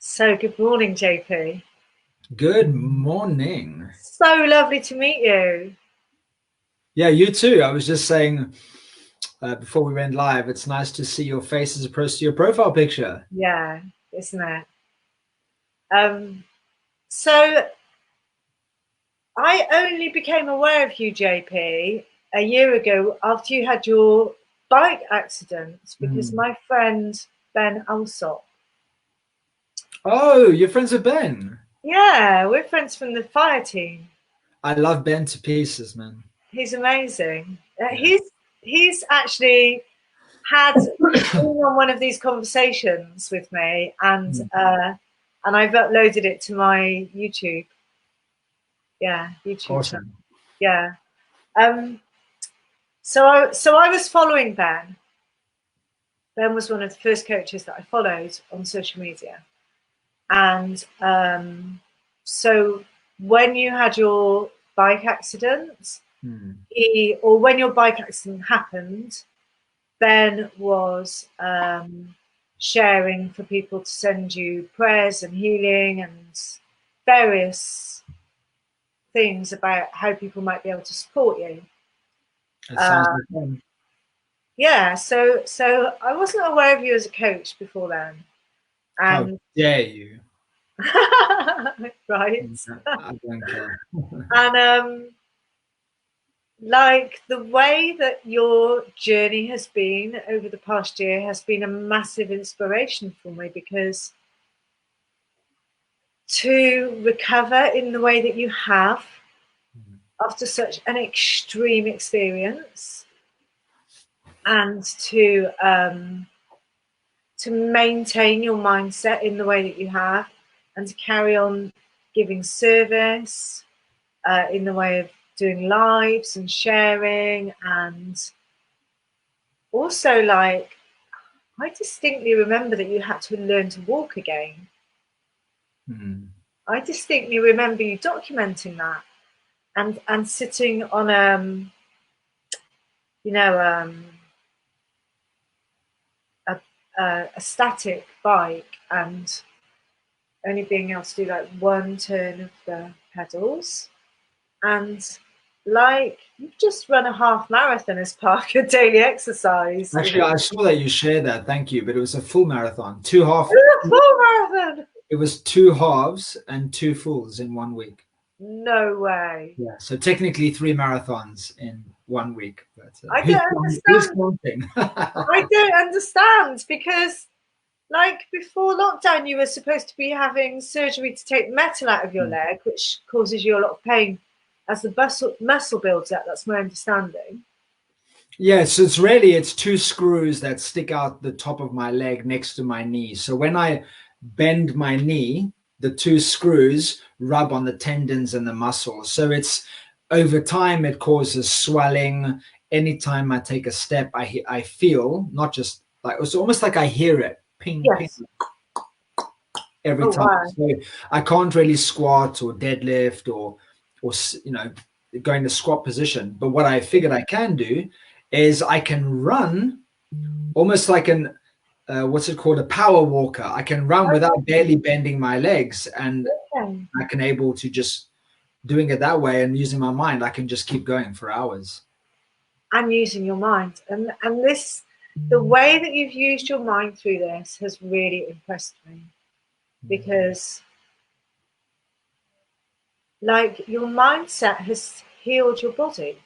So good morning, JP. Good morning. So lovely to meet you. Yeah, you too. I was just saying before we went live, it's nice to see your face as opposed to your profile picture. Yeah, isn't it? So I only became aware of you, JP, a year ago after you had your bike accident because Hmm. my friend Ben Alsop. Oh, you're friends with Ben. Yeah, we're friends from the fire team. I love Ben to pieces, man. He's amazing. Yeah. He's actually had been on one of these conversations with me, Hmm. and I've uploaded it to my YouTube. Yeah, YouTube channel. Awesome. Yeah. Um. So I was following Ben. Ben was one of the first coaches that I followed on social media, and so when you had your bike accident, Hmm. or when your bike accident happened, Ben was sharing for people to send you prayers and healing and various things about how people might be able to support you. It sounds Uh, like fun. yeah, so I wasn't aware of you as a coach before then, How and dare you? right, I don't care. and like the way that your journey has been over the past year has been a massive inspiration for me because to recover in the way that you have after such an extreme experience and to maintain your mindset in the way that you have and to carry on giving service in the way of doing lives and sharing and also like I distinctly remember that you had to learn to walk again. Hmm. I distinctly remember you documenting that and sitting on you know a, a static bike and only being able to do like one turn of the pedals and like you've just run a half marathon as part of your daily exercise. It Actually, I saw that you shared that. Thank you. But it was a full marathon. Two half. was a full marathon. It was two halves and two fulls in 1 week. No way. Yeah, so technically three marathons in 1 week. But I who's, don't who's understand. counting? I don't understand because like before lockdown you were supposed to be having surgery to take metal out of your leg, which causes you a lot of pain as the muscle builds up. That's my understanding. Yeah, so it's two screws that stick out the top of my leg next to my knee. So when I bend my knee, the two screws rub on the tendons and the muscles. So it's over time it causes swelling. Anytime I take a step, I feel not just like it's almost like I hear it ping ping Yes. every Oh time. wow. So I can't really squat or deadlift or go in the squat position. But what I figured I can do is I can run almost like an what's it called, a power walker. I can run without barely bending my legs, and Okay. I can able to just doing it that way and using my mind. I can just keep going for hours. And using your mind. And this the way that you've used your mind through this has really impressed me because like your mindset has healed your body.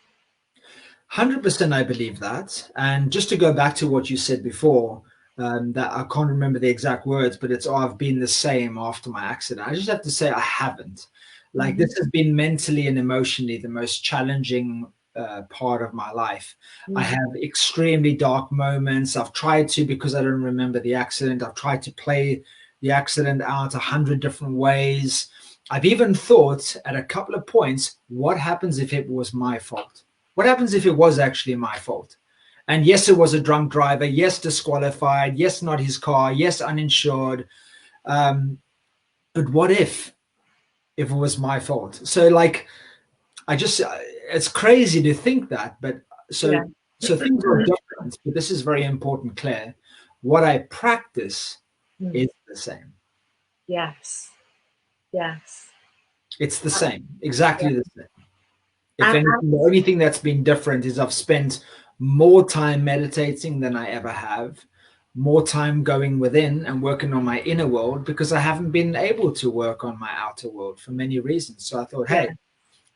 100% I believe that. And just to go back to what you said before, that I can't remember the exact words, but it's, oh, I've been the same after my accident. I just have to say I haven't. Like, Mhm. this has been mentally and emotionally the most challenging part of my life. I Mm. have extremely dark moments. I've tried to, because I don't remember the accident, I've tried to play the accident out 100 different ways. I've even thought at a couple of points, what happens if it was my fault? What happens if it was actually my fault? And yes, it was a drunk driver. Yes, disqualified. Yes, not his car. Yes, uninsured. Um, but what if it was my fault? So like, I just it's crazy to think that. But Yeah. so things are different. But this is very important, Claire. What I practice Mm. is the same. Yes. Yes. It's the same, exactly Yeah. the same. If anything, the And only thing that's been different is I've spent more time meditating than I ever have, more time going within and working on my inner world because I haven't been able to work on my outer world for many reasons. So I thought, yeah, hey,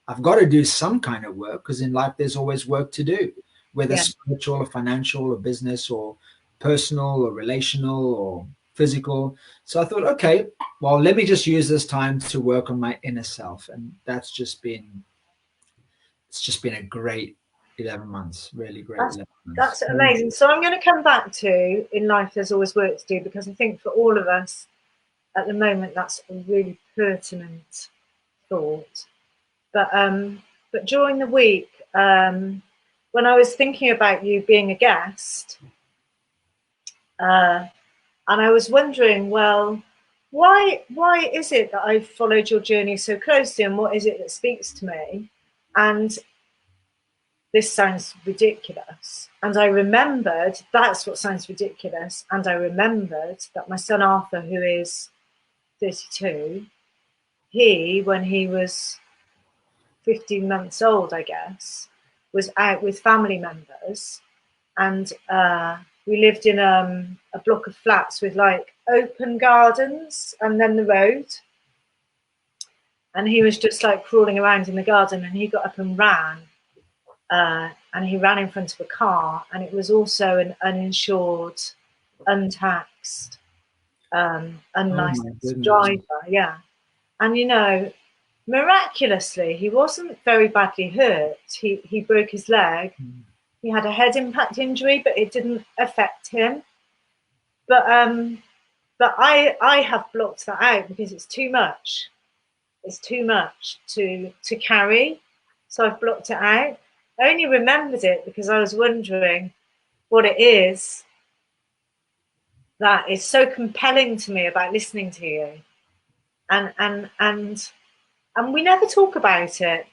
I've got to do some kind of work because in life there's always work to do, whether yeah. spiritual or financial or business or personal or relational or physical. So I thought, okay, well, let me just use this time to work on my inner self. And it's just been a great 11 months, really great That's 11 months. that's amazing. So I'm going to come back to in life. There's always work to do because I think for all of us at the moment that's a really pertinent thought. But during the week, when I was thinking about you being a guest, uh, and I was wondering, well, why is it that I've followed your journey so closely, and what is it that speaks to me? And this sounds ridiculous. And I remembered that's what sounds ridiculous. And I remembered that my son Arthur, who is 32, when he was 15 months old, I guess, was out with family members. And we lived in a block of flats with like open gardens and then the road. And he was just like crawling around in the garden, and he got up and ran. And he ran in front of a car, and it was also an uninsured, untaxed, Oh my unlicensed goodness. driver. Yeah. And miraculously, he wasn't very badly hurt. He broke his leg. He had a head impact injury, but it didn't affect him. But I have blocked that out because it's too much. It's too much to carry. So I've blocked it out. I only remembered it because I was wondering what it is that is so compelling to me about listening to you. And we never talk about it.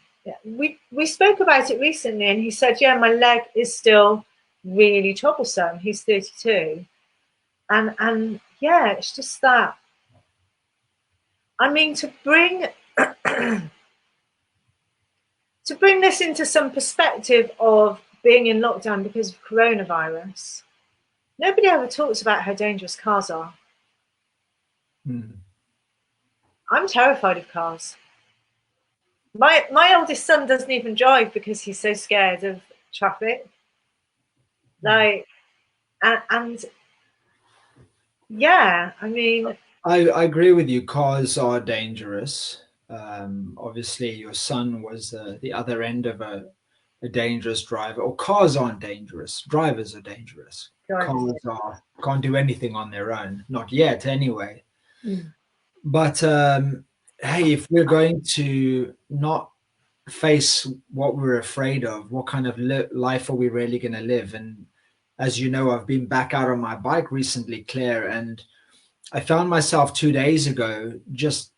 We spoke about it recently, and he said, yeah, my leg is still really troublesome. He's 32. And yeah, it's just that. I mean, to bring this into some perspective of being in lockdown because of coronavirus, nobody ever talks about how dangerous cars are. Mm. I'm terrified of cars. My oldest son doesn't even drive because he's so scared of traffic. Like, and yeah, I mean, I agree with you. Cars are dangerous. Obviously, your son was the other end of a dangerous driver. Or cars aren't dangerous. Drivers are dangerous. drivers. Cars are can't do anything on their own. Not yet, anyway. Mm. But hey, if we're going to not face what we're afraid of, what kind of life are we really going to live? And as you know, I've been back out on my bike recently, Claire, and I found myself 2 days ago just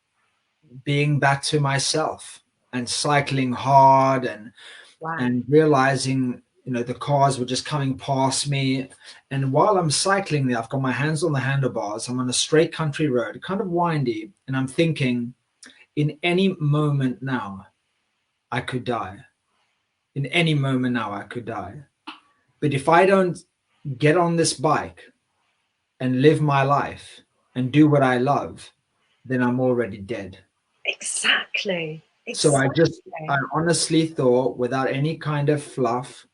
being back to myself and cycling hard Wow. and realizing the cars were just coming past me, and while I'm cycling there, I've got my hands on the handlebars. I'm on a straight country road, kind of windy, and I'm thinking, in any moment now I could die. In any moment now I could die. But if I don't get on this bike and live my life and do what I love, then I'm already dead. Exactly. So I Exactly. honestly thought, without any kind of fluff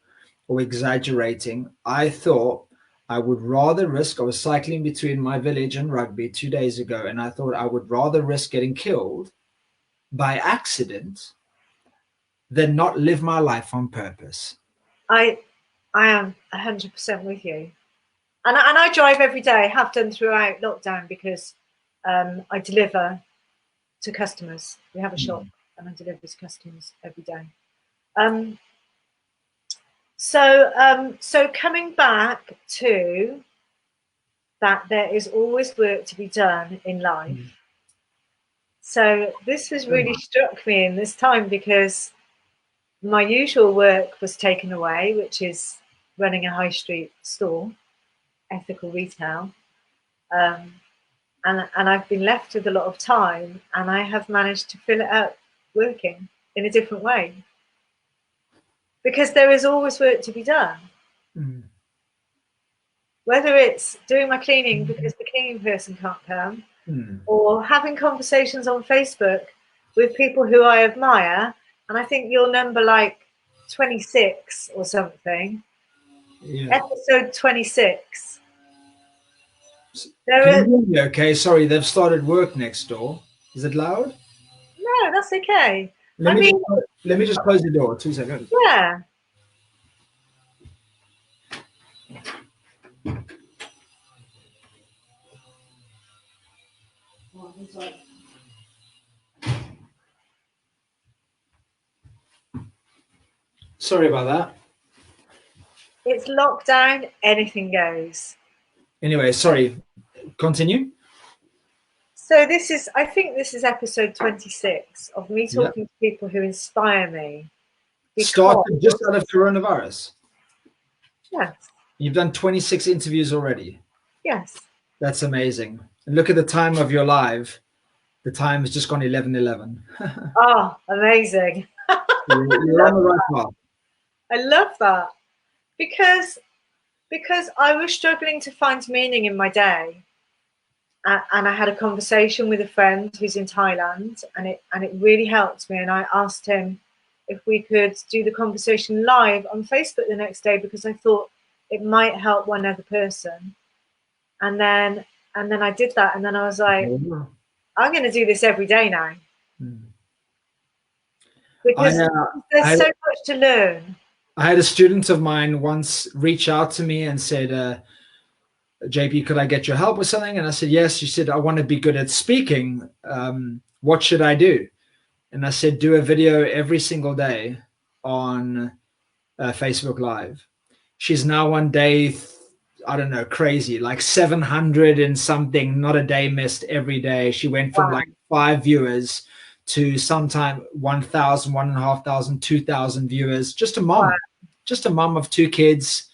or exaggerating, I thought I would rather risk. I was cycling between my village and Rugby 2 days ago, and I thought I would rather risk getting killed by accident than not live my life on purpose. I I am 100% with you. And I drive every day. I have done throughout lockdown because I deliver to customers. We have a shop, Mm. and I deliver to customers every day. Um, so coming back to that, there is always work to be done in Mm. life. So this has really struck me in this time because my usual work was taken away, which is running a high street store, ethical retail. Um, and I've been left with a lot of time, and I have managed to fill it up working in a different way, because there is always work to be done. Mm. Whether it's doing my cleaning because the cleaning person can't come, or having conversations on Facebook with people who I admire, and I think you're number like 26 or something. Yeah. Episode 26. Can you hear me okay? Sorry, they've started work next door. Is it loud? No, that's okay. Let me just close the door. 2 seconds. Yeah. Sorry about that. It's lockdown, anything goes. Anyway, sorry. Continue. So I think this is episode 26 of me talking to people who inspire me. Started just out of coronavirus. Yes. You've done 26 interviews already. Yes. That's amazing. And look at the time of your live. The time has just gone 11:11. Oh, amazing. You're on the right path. I love that. Because I was struggling to find meaning in my day. And I had a conversation with a friend who's in Thailand, and it really helped me. And I asked him if we could do the conversation live on Facebook the next day, because I thought it might help one other person. And then I did that, and then I was like, I'm going to do this every day now, because there's so much to learn. I had a student of mine once reach out to me and said, JP, could I get your help with something? And I said, yes. She said, I want to be good at speaking. What should I do? And I said, do a video every single day on Facebook Live. She's now on day, I don't know, crazy, like 700 and something, not a day missed every day. She went from like 5 viewers to sometime 1,000, 1,500, 2,000 viewers. Just a mom of 2 kids.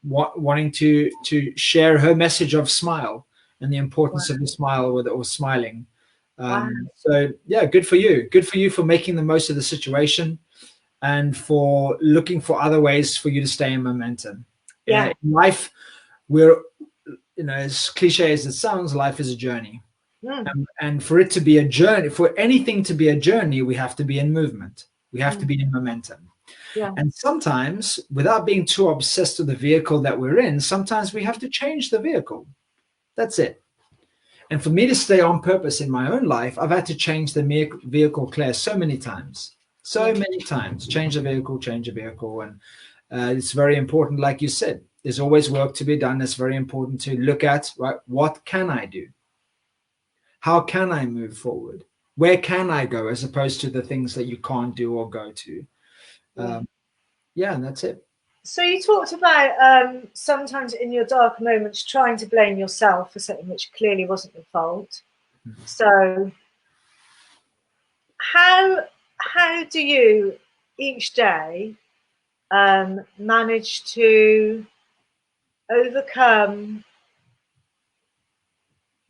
Wanting to share her message of smile and the importance of the smile or smiling. So yeah, good for you for making the most of the situation and for looking for other ways for you to stay in momentum. In life, we're, as cliche as it sounds, life is a journey. And for it to be a journey, for anything to be a journey, we have to be in movement. We have to be in momentum. And sometimes, without being too obsessed with the vehicle that we're in, sometimes we have to change the vehicle. That's it. And for me to stay on purpose in my own life, I've had to change the vehicle, Claire, so many times. Change the vehicle. And it's very important, like you said, there's always work to be done. It's very important to look at, right, what can I do? How can I move forward? Where can I go, as opposed to the things that you can't do or go to? And that's it. So you talked about sometimes in your dark moments trying to blame yourself for something which clearly wasn't your fault. So how do you each day manage to overcome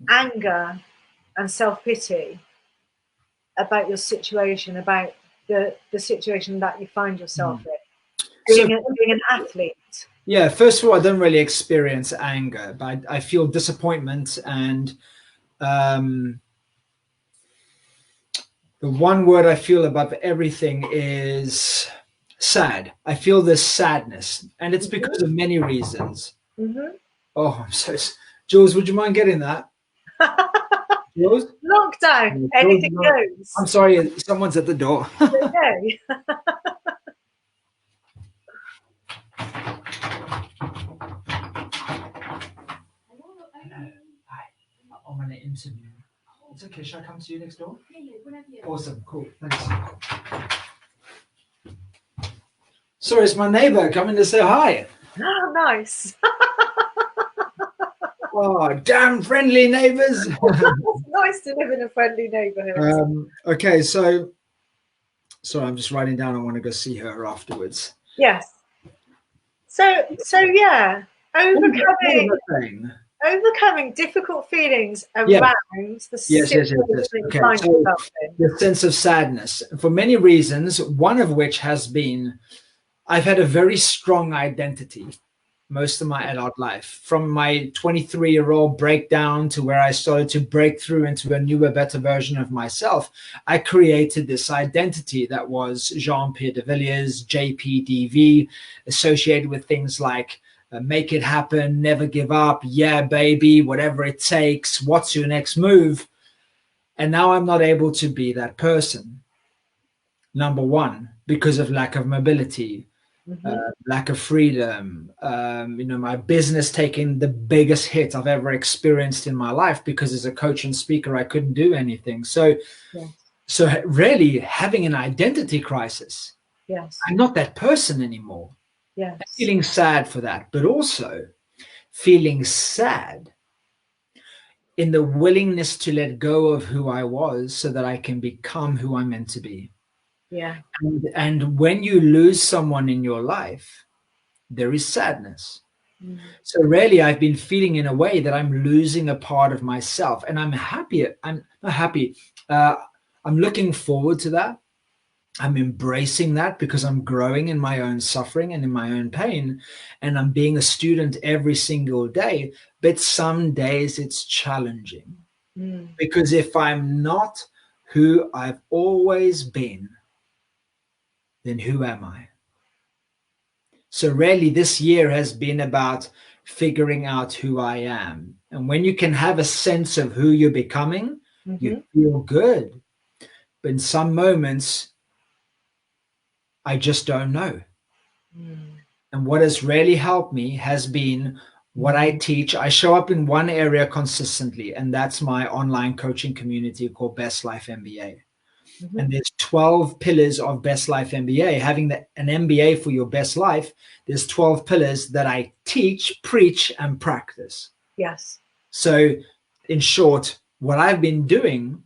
anger and self-pity about your situation, about the situation that you find yourself in? Being an athlete. Yeah, first of all, I don't really experience anger, but I feel disappointment. And the one word I feel about everything is sad. I feel this sadness, and it's because of many reasons. Oh, I'm so... Jules, would you mind getting that? Jules? Lockdown, anything goes. I'm sorry, someone's at the door. Okay. I'm going to interview. It's okay. Should I come to you next door? Awesome. Cool. Thanks. Sorry, it's my neighbor coming to say hi. Oh, nice. Oh, damn friendly neighbors. It's nice to live in a friendly neighborhood. Okay, so I'm just writing down. I want to go see her afterwards. Yes. So yeah, overcoming difficult feelings Yeah. around the Yes. situation that you Okay. find So yourself in. the sense of sadness, for many reasons, one of which has been I've had a very strong identity most of my adult life, from my 23-year-old breakdown to where I started to break through into a newer, better version of myself. I created this identity that was Jean-Pierre de Villiers, JPDV, associated with things like make it happen, never give up, yeah, baby, whatever it takes, what's your next move? And now I'm not able to be that person. Number one, because of lack of mobility, Mm-hmm. lack of freedom, my business taking the biggest hit I've ever experienced in my life because as a coach and speaker, I couldn't do anything. So, Yes. so really having an identity crisis. Yes. I'm not that person anymore. Yes. Feeling sad for that, but also feeling sad in the willingness to let go of who I was so that I can become who I'm meant to be. Yeah. And when you lose someone in your life, there is sadness. Mm. So really, I've been feeling in a way that I'm losing a part of myself, and I'm happy. I'm not happy. Uh, I'm looking forward to that. I'm embracing that because I'm growing in my own suffering and in my own pain, and I'm being a student every single day. But some days it's challenging Mm. because if I'm not who I've always been, then who am I? So really this year has been about figuring out who I am. And when you can have a sense of who you're becoming, you Mm-hmm. feel good. But in some moments, I just don't know. Mm. And what has really helped me has been what I teach. I show up in one area consistently, and that's my online coaching community called Best Life MBA. Mm-hmm. And there's 12 pillars of Best Life MBA. Having an MBA for your best life, there's 12 pillars that I teach, preach, and practice. Yes. So, in short, what I've been doing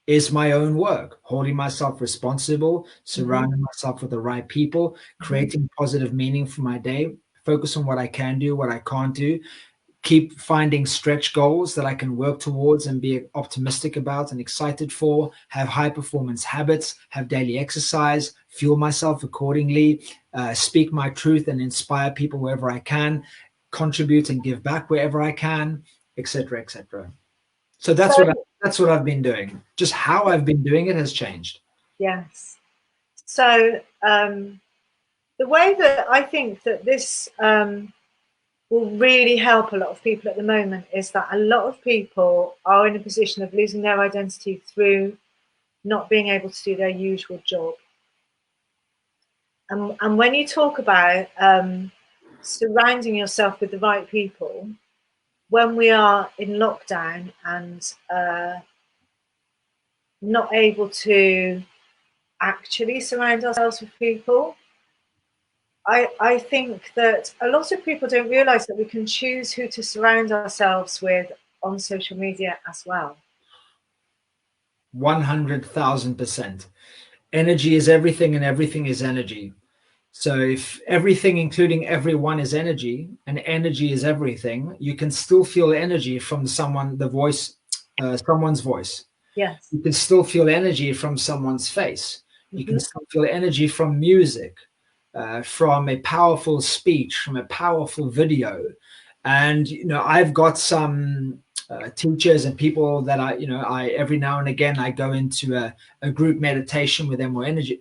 is my own work, holding myself responsible, Mm-hmm. surrounding myself with the right people, Mm-hmm. creating positive meaning for my day, focus on what I can do, what I can't do, keep finding stretch goals that I can work towards and be optimistic about and excited for, have high performance habits, have daily exercise, fuel myself accordingly, speak my truth and inspire people wherever I can, contribute and give back wherever I can, etc., etc. So So that's what I've been doing. Just how I've been doing it has changed. yes. So the way that I think that this will really help a lot of people at the moment is that a lot of people are in a position of losing their identity through not being able to do their usual job. And when you talk about surrounding yourself with the right people, when we are in lockdown and not able to actually surround ourselves with people, I think that a lot of people don't realize that we can choose who to surround ourselves with on social media as well. 100,000%. Energy is everything and everything is energy. So if everything, including everyone, is energy, and energy is everything, you can still feel energy from someone's voice. Yes. You can still feel energy from someone's face. You can Mm-hmm. still feel energy from music, from a powerful speech, from a powerful video. And I've got some teachers and people that I every now and again I go into a group meditation with them or energy.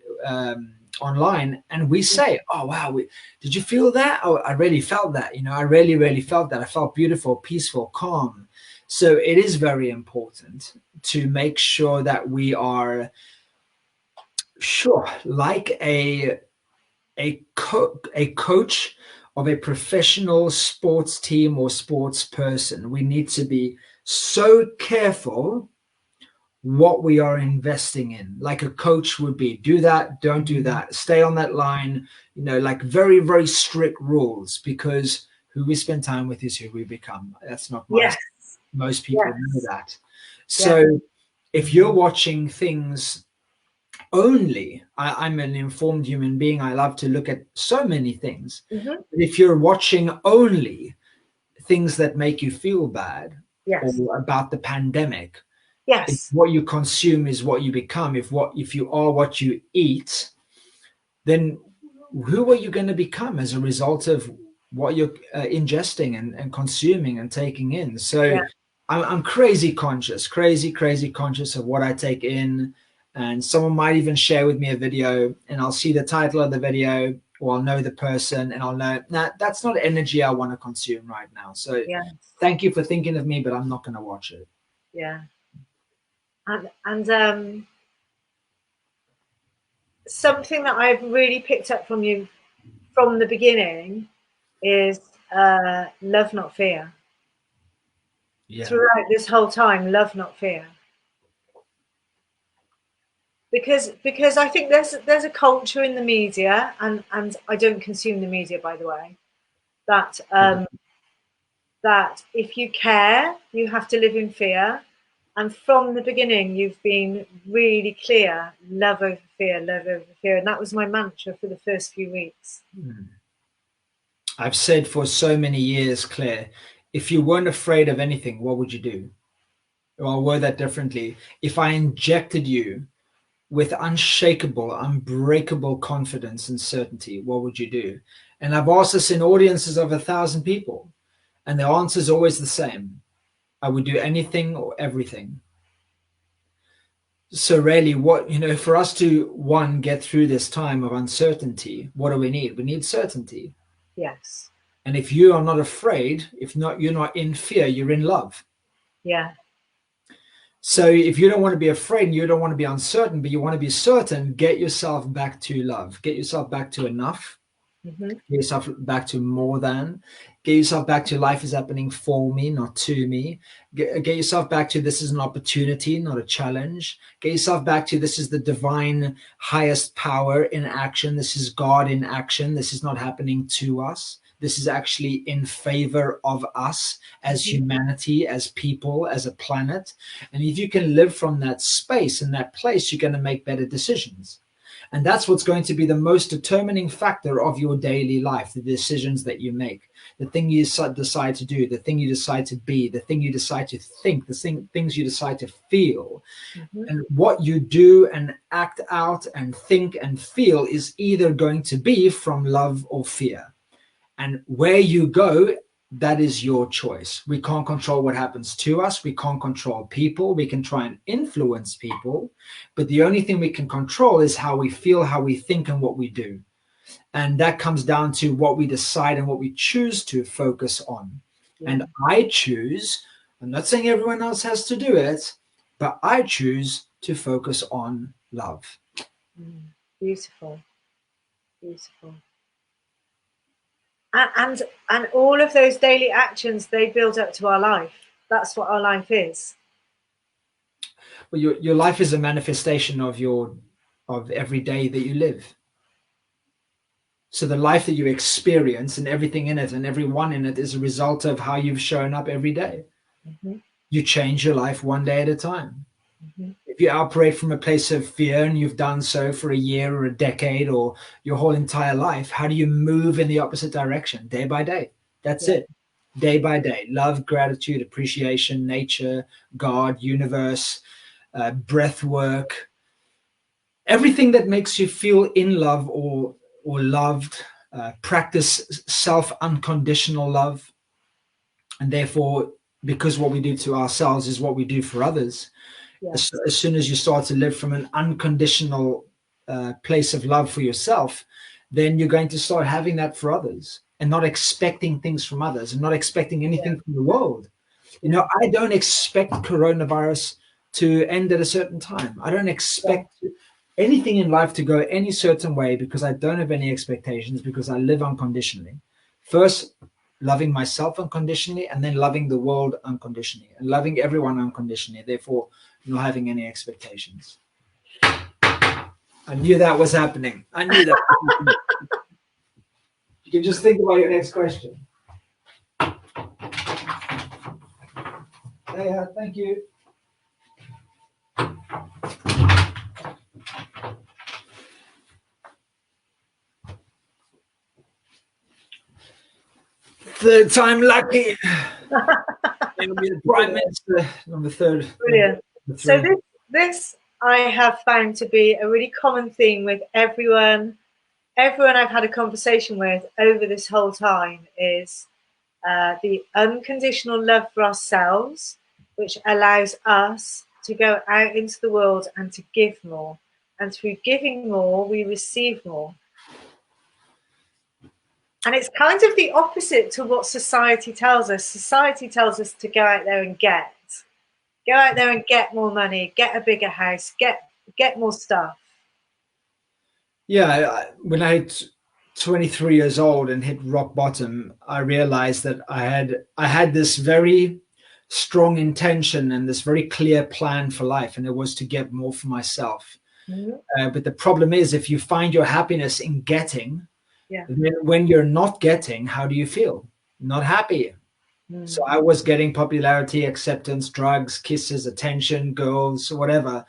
Online, and we say, oh wow, did you feel that? Oh, I really felt that. I really felt that. I felt beautiful, peaceful, calm. So it is very important to make sure that we are sure, like a coach of a professional sports team or sports person. We need to be so careful what we are investing in, like a coach would be. Do that, don't do that, stay on that line, like very, very strict rules, because who we spend time with is who we become. That's not my Yes. most people know Yes. that. Yes. So if you're watching things only, I'm an informed human being, I love to look at so many things. Mm-hmm. But if you're watching only things that make you feel bad, Yes. or about the pandemic. If Yes. what you consume is what you become, if you are what you eat, then who are you going to become as a result of what you're ingesting and consuming and taking in? So Yeah. I'm crazy conscious of what I take in. And someone might even share with me a video, and I'll see the title of the video, or I'll know the person, and I'll know, nah, that's not energy I want to consume right now. So Yeah. thank you for thinking of me, but I'm not going to watch it. Yeah. And something that I've really picked up from you from the beginning is love, not fear. Yeah. Throughout this whole time, love, not fear. Because I think there's a culture in the media, and I don't consume the media, by the way, that that if you care, you have to live in fear. And from the beginning, you've been really clear: love over fear, love over fear, and that was my mantra for the first few weeks. I've said for so many years, Claire, if you weren't afraid of anything, what would you do? Or I'll word that differently. If I injected you with unshakable, unbreakable confidence and certainty, what would you do? And I've asked this in audiences of 1,000 people, and the answer is always the same. I would do anything or everything. So really, for us to, one, get through this time of uncertainty, what do we need? We need certainty. Yes. And if you are not afraid, if not, you're not in fear, you're in love. Yeah. So if you don't want to be afraid and you don't want to be uncertain, but you want to be certain, get yourself back to love. Get yourself back to enough. Mm-hmm. Get yourself back to more than. Get yourself back to life is happening for me, not to me. Get yourself back to this is an opportunity, not a challenge. Get yourself back to this is the divine highest power in action. This is God in action. This is not happening to us. This is actually in favor of us as Mm-hmm. humanity, as people, as a planet. And if you can live from that space and that place, you're going to make better decisions. And that's what's going to be the most determining factor of your daily life, the decisions that you make, the thing you decide to do, the thing you decide to be, the thing you decide to think, things you decide to feel. Mm-hmm. And what you do and act out and think and feel is either going to be from love or fear. And where you go, that is your choice. We can't control what happens to us. We can't control people. We can try and influence people. But the only thing we can control is how we feel, how we think, and what we do. And that comes down to what we decide and what we choose to focus on. Yeah. And I choose, I'm not saying everyone else has to do it, but I choose to focus on love. Beautiful. Beautiful. And all of those daily actions, they build up to our life. That's what our life is. Well, your life is a manifestation of every day that you live. So the life that you experience and everything in it and everyone in it is a result of how you've shown up every day. Mm-hmm. You change your life one day at a time. Mm-hmm. If you operate from a place of fear and you've done so for a year or a decade or your whole entire life, how do you move in the opposite direction day by day? That's Yeah. it. Day by day. Love, gratitude, appreciation, nature, God, universe, breath work, everything that makes you feel in love or loved. Practice self unconditional love, and therefore, because what we do to ourselves is what we do for others. Yes. As soon as you start to live from an unconditional place of love for yourself, then you're going to start having that for others and not expecting things from others and not expecting Yeah. anything from the world. You know, I don't expect coronavirus to end at a certain time. I don't Yeah. expect anything in life to go any certain way because I don't have any expectations because I live unconditionally. First, loving myself unconditionally and then loving the world unconditionally and loving everyone unconditionally. Therefore, not having any expectations. I knew that was happening. I knew that. You can just think about your next question. Yeah, thank you. Third time lucky. Maybe the Prime Minister, number third. Brilliant. Number So three. this I have found to be a really common theme with everyone I've had a conversation with over this whole time is the unconditional love for ourselves, which allows us to go out into the world and to give more. And through giving more, we receive more. And it's kind of the opposite to what society tells us. Society tells us to go out there and go out there and get more money, get a bigger house, get more stuff. Yeah, when I hit 23 years old and hit rock bottom, I realized that I had this very strong intention and this very clear plan for life, and it was to get more for myself. Mhm. But the problem is, if you find your happiness in getting, Yeah. then when you're not getting, how do you feel? Not happy. So Mm. I was getting popularity, acceptance, drugs, kisses, attention, girls, whatever.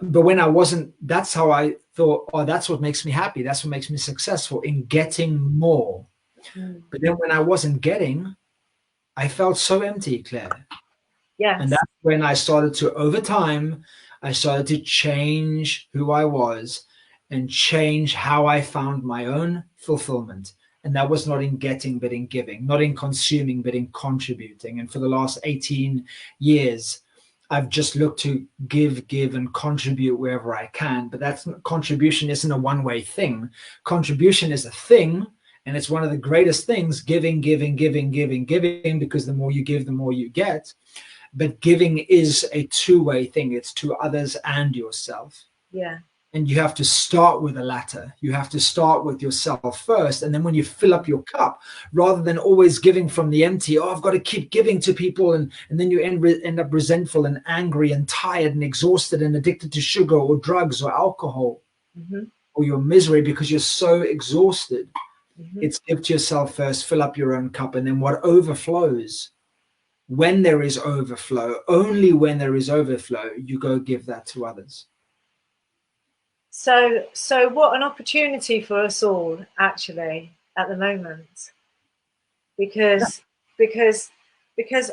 But when I wasn't, that's how I thought, oh, that's what makes me happy. That's what makes me successful in getting more. Mm. But then when I wasn't getting, I felt so empty, Claire. And Yes. that's when I started to, over time, I started to change who I was and change how I found my own fulfillment. And that was not in getting, but in giving, not in consuming, but in contributing. And for the last 18 years, I've just looked to give, and contribute wherever I can. But that's contribution isn't a one-way thing. Contribution is a thing, and it's one of the greatest things, giving, giving, giving, giving, giving, because the more you give, the more you get. But giving is a two-way thing. It's to others and yourself. Yeah. And you have to start with the latter. You have to start with yourself first. And then when you fill up your cup, rather than always giving from the empty, oh, I've got to keep giving to people. And then you end up resentful and angry and tired and exhausted and addicted to sugar or drugs or alcohol, Mm-hmm. or your misery because you're so exhausted. Mm-hmm. It's give to yourself first, fill up your own cup. And then what overflows, when there is overflow, only when there is overflow, you go give that to others. So what an opportunity for us all actually at the moment, because because because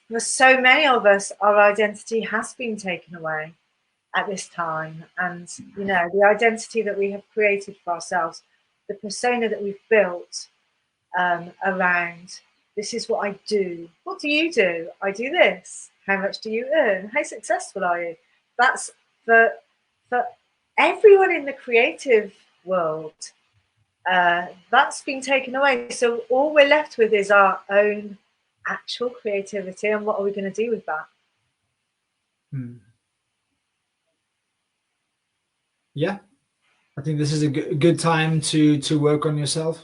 for so many of us, our identity has been taken away at this time, and the identity that we have created for ourselves, the persona that we've built around this is what I do. What do you do? I do this. How much do you earn? How successful are you? That's for for everyone in the creative world. That's been taken away. So all we're left with is our own actual creativity, and what are we going to do with that? Hmm. Yeah, I think this is a good time to work on yourself.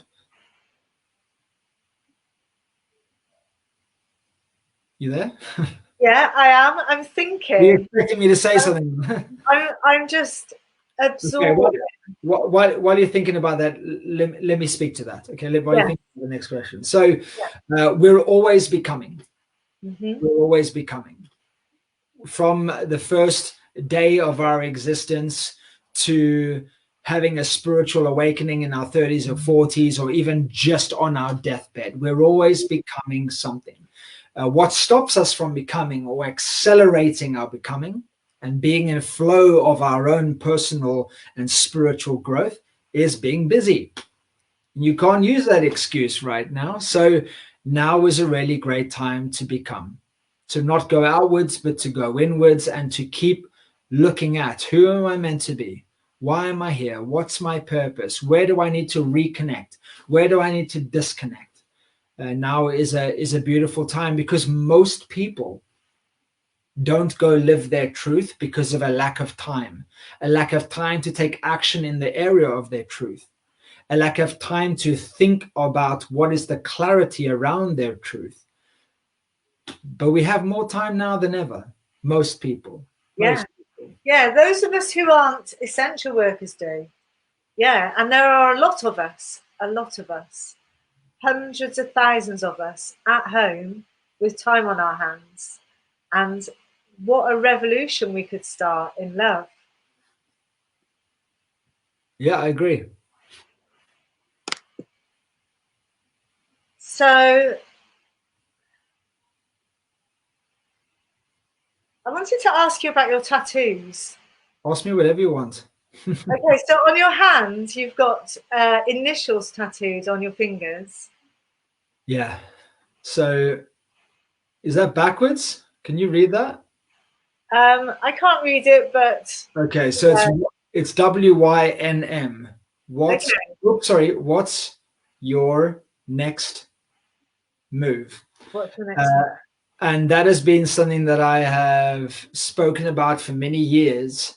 You there? Yeah, I am. I'm Were you thinking. expecting me to say I'm, something? I'm just Okay, absorbed. while you're thinking about that, let me speak to that. Okay, while you Yeah. think of the next question. So, Yeah. we're always becoming. Mm-hmm. We're always becoming. From the first day of our existence to having a spiritual awakening in our 30s or 40s, or even just on our deathbed, we're always becoming something. What stops us from becoming or accelerating our becoming and being in flow of our own personal and spiritual growth is being busy. You can't use that excuse right now. So now is a really great time to become, to not go outwards, but to go inwards and to keep looking at who am I meant to be? Why am I here? What's my purpose? Where do I need to reconnect? Where do I need to disconnect? Now is a beautiful time because most people don't go live their truth because of a lack of time to take action in the area of their truth, a lack of time to think about what is the clarity around their truth. But we have more time now than ever. Most people. Yeah. Most people. Yeah. Those of us who aren't essential workers do. Yeah. And there are a lot of us, hundreds of thousands of us at home with time on our hands. And what a revolution we could start in love. Yeah, I agree. So I wanted to ask you about your tattoos. Ask me whatever you want. Okay, so on your hands, you've got initials tattooed on your fingers. Yeah. So is that backwards? Can you read that? I can't read it, but Okay, so it's WYNM. What's okay. oops, sorry, what's your next move? What's the next one? Uh, and that has been something that I have spoken about for many years.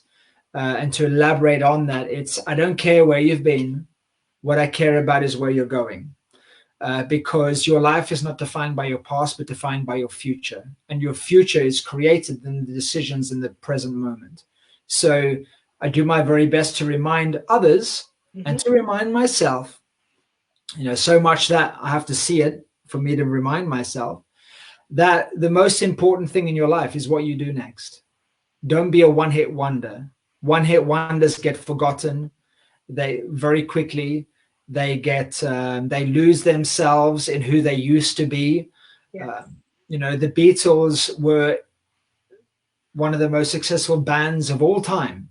And to elaborate on that, it's I don't care where you've been. What I care about is where you're going. Because your life is not defined by your past, but defined by your future. And your future is created in the decisions in the present moment. So I do my very best to remind others and Mm-hmm. to remind myself, so much that I have to see it for me to remind myself that the most important thing in your life is what you do next. Don't be a one hit wonder. One hit wonders get forgotten. They very quickly they lose themselves in who they used to be. Yes. Uh, the Beatles were one of the most successful bands of all time,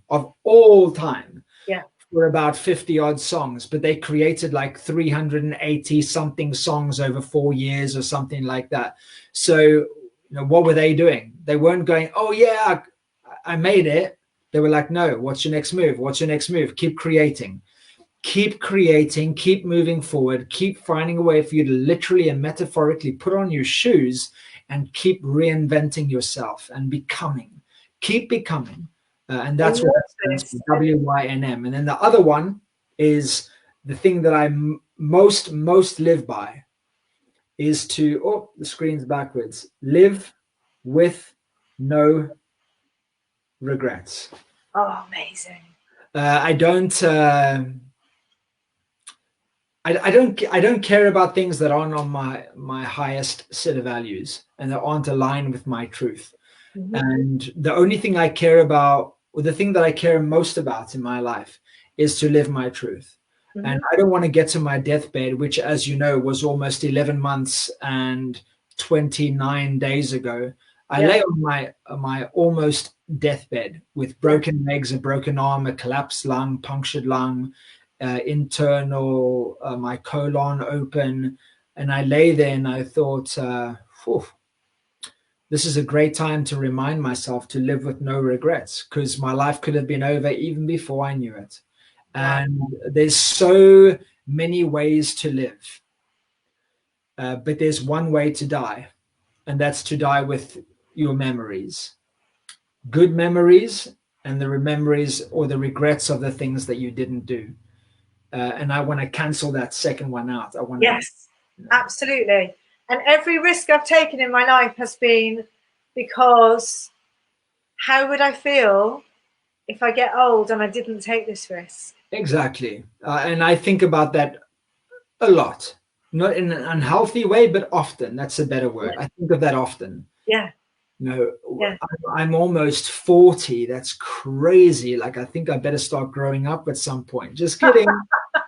Yeah. for about 50 odd songs, but they created like 380 something songs over 4 years or something like that. So, what were they doing? They weren't going, oh, yeah, I made it. They were like, no, what's your next move? What's your next move? Keep creating, keep moving forward, keep finding a way for you to literally and metaphorically put on your shoes and keep reinventing yourself and keep becoming. And I that's what love that stands this. for, WYNM. And then the other one is the thing that I most live by is to, oh, the screen's backwards, live with no regrets. Oh, amazing. I don't. I don't care about things that aren't on my highest set of values and that aren't aligned with my truth. Mm-hmm. And the only thing I care about, or the thing that I care most about in my life, is to live my truth. Mm-hmm. And I don't want to get to my deathbed, which, as you know, was almost 11 months and 29 days ago. I Yeah. lay on my almost deathbed with Yeah. broken legs, a broken arm, a collapsed lung, punctured lung, internal, my colon open, and I lay there and I thought, "Phew, this is a great time to remind myself to live with no regrets because my life could have been over even before I knew it." Wow. And there's so many ways to live, but there's one way to die, and that's to die with your memories, good memories, and the memories or the regrets of the things that you didn't do. And I want to cancel that second one out. I want to, Yes, absolutely. And every risk I've taken in my life has been because how would I feel if I get old and I didn't take this risk? exactly. And I think about that a lot, not in an unhealthy way, but often. That's a better Yeah. word. I think of that often. Yeah. No, Yeah. I'm almost 40. That's crazy. Like, I think I better start growing up at some point. Just kidding.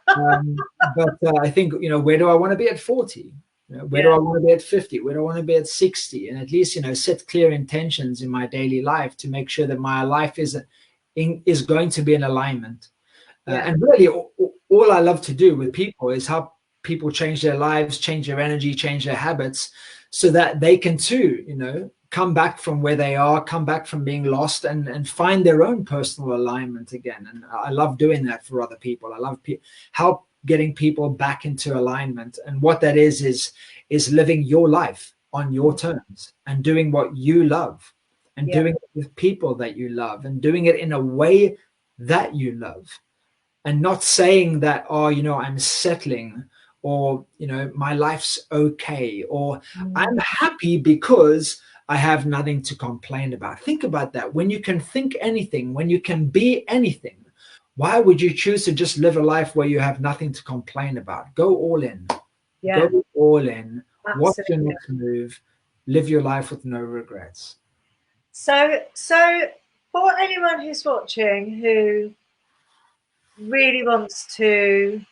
But I think, where do I want to be at 40? Where do Yeah. I want to be at 50? Where do I want to be at 60? And at least, set clear intentions in my daily life to make sure that my life is going to be in alignment. Yeah. And really, all I love to do with people is help people change their lives, change their energy, change their habits, so that they can too, come back from where they are, come back from being lost, and find their own personal alignment again. And I love doing that for other people. I love help getting people back into alignment. And what that is living your life on your terms and doing what you love and Yeah. doing it with people that you love and doing it in a way that you love, and not saying that, oh, I'm settling, or my life's okay, or I'm Mm. happy because I have nothing to complain about. Think about that. When you can think anything, when you can be anything, why would you choose to just live a life where you have nothing to complain about? Go all in. Yeah. Go all in. What's your Absolutely. next move? Live your life with no regrets. So for anyone who's watching who really wants to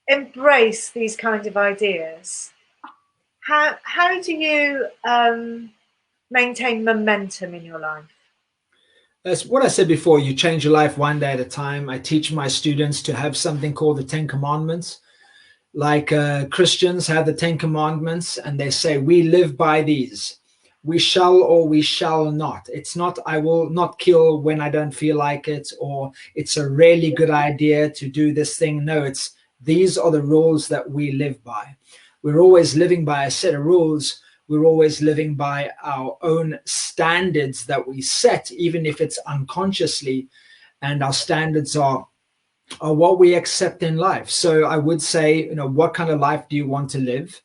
embrace these kind of ideas, how do you maintain momentum in your life? That's what I said before. You change your life one day at a time. I teach my students to have something called the 10 Commandments. Like Christians have the 10 Commandments, and they say, we live by these. We shall or we shall not. It's not, I will not kill when I don't feel like it, or it's a really good idea to do this thing. No, it's these are the rules that we live by. We're always living by a set of rules. We're always living by our own standards that we set, even if it's unconsciously. And our standards are what we accept in life. So I would say, what kind of life do you want to live?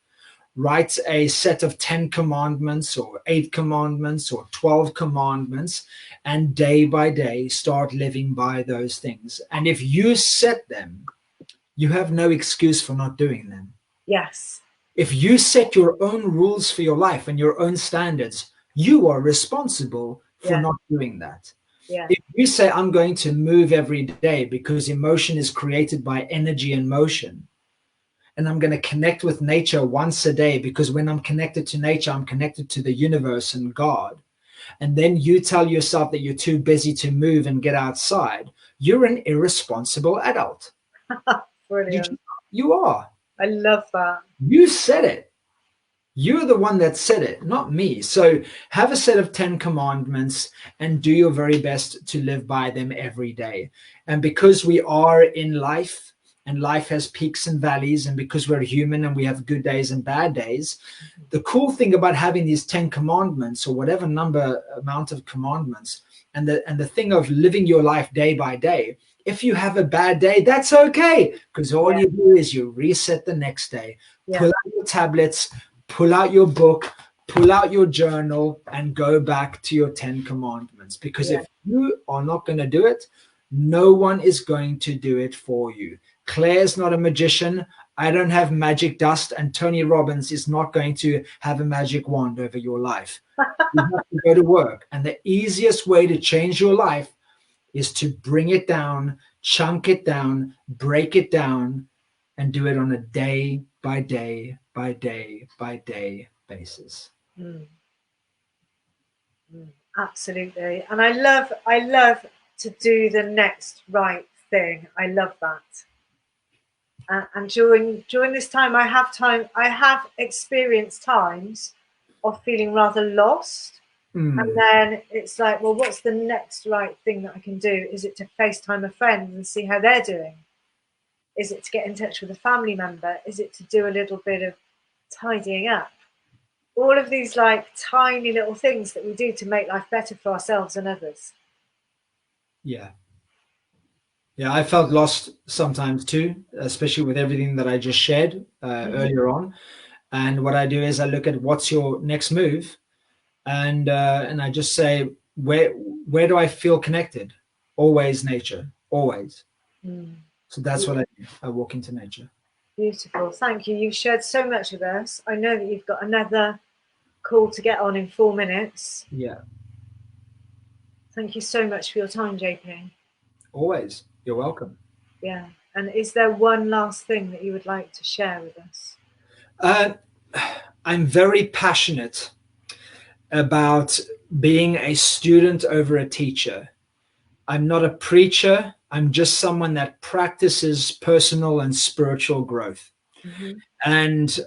Write a set of 10 commandments or 8 commandments or 12 commandments, and day by day start living by those things. And if you set them, you have no excuse for not doing them. Yes. If you set your own rules for your life and your own standards, you are responsible for not doing that. Yeah. If you say, I'm going to move every day because emotion is created by energy and motion, and I'm going to connect with nature once a day because when I'm connected to nature, I'm connected to the universe and God. And then you tell yourself that you're too busy to move and get outside, you're an irresponsible adult. Brilliant. You are. I love that. You said it. You're the one that said it, not me. So have a set of 10 commandments and do your very best to live by them every day. And because we are in life, and life has peaks and valleys, and because we're human and we have good days and bad days, the cool thing about having these 10 commandments, or whatever amount of commandments, and the thing of living your life day by day, if you have a bad day, that's okay, because all you do is you reset the next day. Pull out your tablets, pull out your book, pull out your journal, and go back to your 10 commandments. Because if you are not going to do it, no one is going to do it for you. Claire's not a magician. I don't have magic dust, and Tony Robbins is not going to have a magic wand over your life. You have to go to work. And the easiest way to change your life is to bring it down, chunk it down, break it down, and do it on a day by day by day by day basis. Absolutely. And I love to do the next right thing. I love that. And during this time, I have experienced times of feeling rather lost. And then it's like, well, what's the next right thing that I can do? Is it to FaceTime a friend and see how they're doing? Is it to get in touch with a family member? Is it to do a little bit of tidying up? All of these like tiny little things that we do to make life better for ourselves and others. Yeah, I felt lost sometimes too, especially with everything that I just shared earlier on. And what I do is I look at what's your next move, and I just say, where do I feel connected? Always nature, always. So that's what I do. I walk into nature. Beautiful. Thank you. You've shared so much with us. I know that you've got another call to get on in 4 minutes. Yeah. Thank you so much for your time, JP. Always. You're welcome. Yeah. And is there one last thing that you would like to share with us? I'm very passionate about being a student over a teacher. I'm not a preacher. I'm just someone that practices personal and spiritual growth. And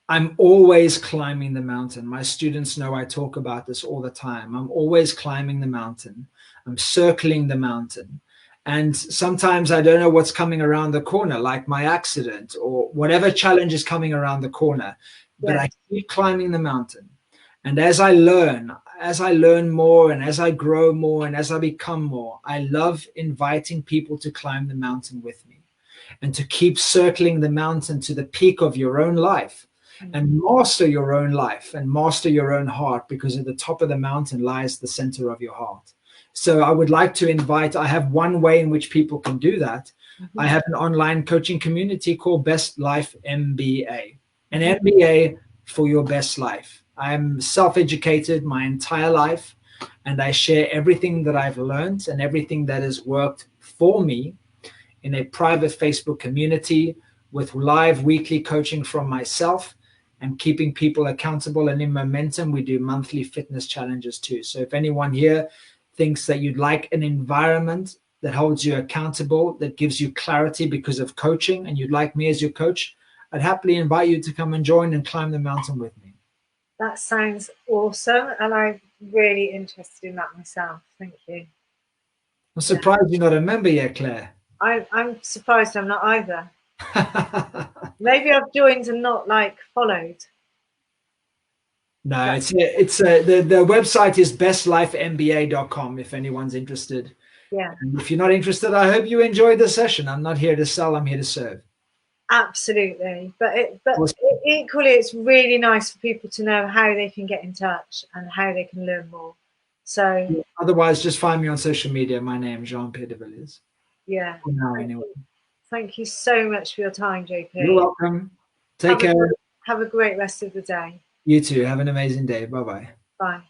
I'm always climbing the mountain. My students know I talk about this all the time. I'm always climbing the mountain. I'm circling the mountain. And sometimes I don't know what's coming around the corner, like my accident or whatever challenge is coming around the corner. But I keep climbing the mountain. And as I learn more, and as I grow more, and as I become more, I love inviting people to climb the mountain with me and to keep circling the mountain to the peak of your own life and master your own life and master your own heart, because at the top of the mountain lies the center of your heart. So I would like to invite, I have one way in which people can do that. I have an online coaching community called Best Life MBA, an MBA for your best life. I'm self-educated my entire life, and I share everything that I've learned and everything that has worked for me in a private Facebook community with live weekly coaching from myself and keeping people accountable and in momentum. We do monthly fitness challenges too. So if anyone here thinks that you'd like an environment that holds you accountable, that gives you clarity because of coaching, and you'd like me as your coach, I'd happily invite you to come and join and climb the mountain with me. That sounds awesome, and I'm really interested in that myself. Thank you. I'm surprised you're not a member yet, Claire. I'm surprised I'm not either. Maybe I've joined and not like followed. No, the website is bestlifemba.com if anyone's interested. Yeah. And if you're not interested, I hope you enjoyed the session. I'm not here to sell, I'm here to serve. Absolutely. But Awesome. equally, it's really nice for people to know how they can get in touch and how they can learn more. So otherwise, just find me on social media. My name is Jean-Pierre de Villiers. Yeah. Now, anyway. Thank you so much for your time, JP. You're welcome. Take care. Have a great rest of the day. You too. Have an amazing day. Bye-bye. Bye.